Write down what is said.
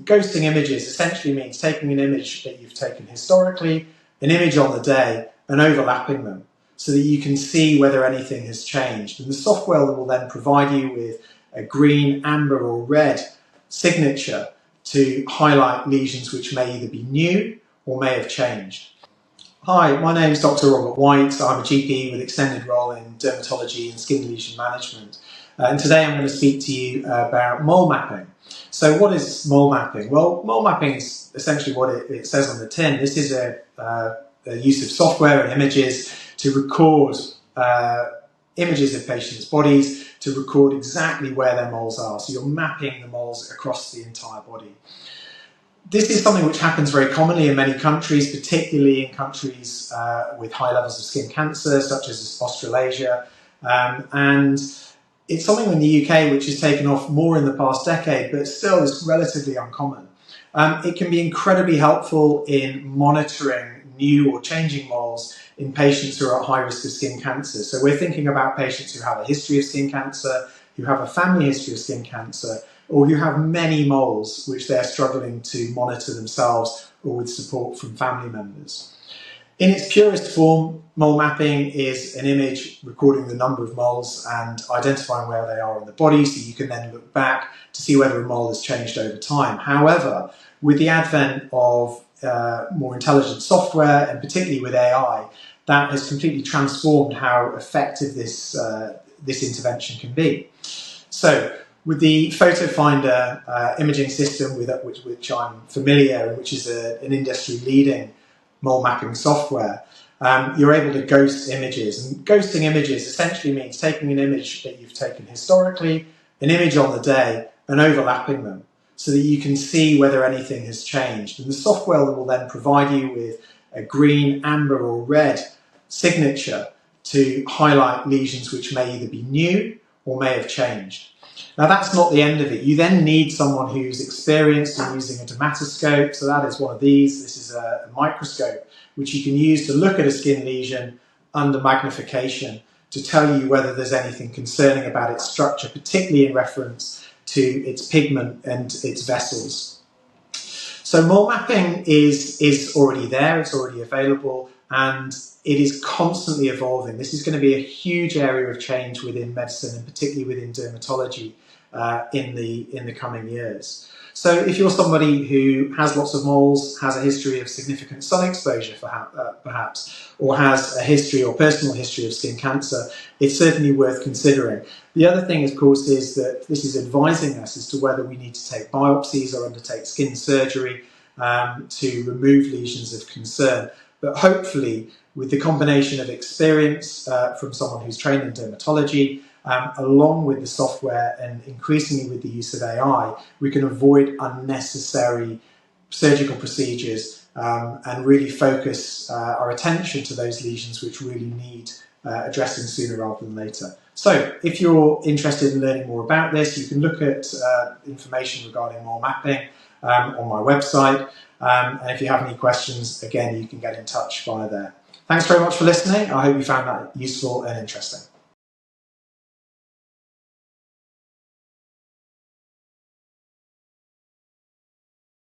ghosting images essentially means taking an image that you've taken historically, an image on the day, and overlapping them so that you can see whether anything has changed. And the software will then provide you with a green, amber or red signature to highlight lesions which may either be new or may have changed. Hi, my name is Dr. Robert White. I'm a GP with extended role in dermatology and skin lesion management. And today I'm going to speak to you about mole mapping. So what is mole mapping? Well, mole mapping is essentially what it says on the tin. This is a use of software and images to record images of patients' bodies to record exactly where their moles are. So you're mapping the moles across the entire body. This is something which happens very commonly in many countries, particularly in countries with high levels of skin cancer, such as Australasia. And it's something in the UK which has taken off more in the past decade, but still is relatively uncommon. It can be incredibly helpful in monitoring new or changing moles in patients who are at high risk of skin cancer. So we're thinking about patients who have a history of skin cancer, who have a family history of skin cancer, or who have many moles which they're struggling to monitor themselves or with support from family members. In its purest form, mole mapping is an image recording the number of moles and identifying where they are on the body, so you can then look back to see whether a mole has changed over time. However, with the advent of more intelligent software, and particularly with AI, that has completely transformed how effective this intervention can be. So, with the Photo Finder imaging system with which I'm familiar, and which is an industry-leading mole mapping software, you're able to ghost images. And ghosting images essentially means taking an image that you've taken historically, an image on the day, and overlapping them so that you can see whether anything has changed. And the software will then provide you with a green, amber or red signature to highlight lesions which may either be new or may have changed. Now that's not the end of it. You then need someone who's experienced in using a dermatoscope. So that is one of these. This is a microscope which you can use to look at a skin lesion under magnification to tell you whether there's anything concerning about its structure, particularly in reference to its pigment and its vessels. So mole mapping is already there, it's already available, and it is constantly evolving. This is going to be a huge area of change within medicine and particularly within dermatology in the coming years. So if you're somebody who has lots of moles, has a history of significant sun exposure perhaps, or has a history or personal history of skin cancer, it's certainly worth considering. The other thing, of course, is that this is advising us as to whether we need to take biopsies or undertake skin surgery to remove lesions of concern. But hopefully, with the combination of experience from someone who's trained in dermatology, along with the software and increasingly with the use of AI, we can avoid unnecessary surgical procedures and really focus our attention to those lesions which really need addressing sooner rather than later. So if you're interested in learning more about this, you can look at information regarding mole mapping on my website. And if you have any questions, again, you can get in touch via there. Thanks very much for listening. I hope you found that useful and interesting.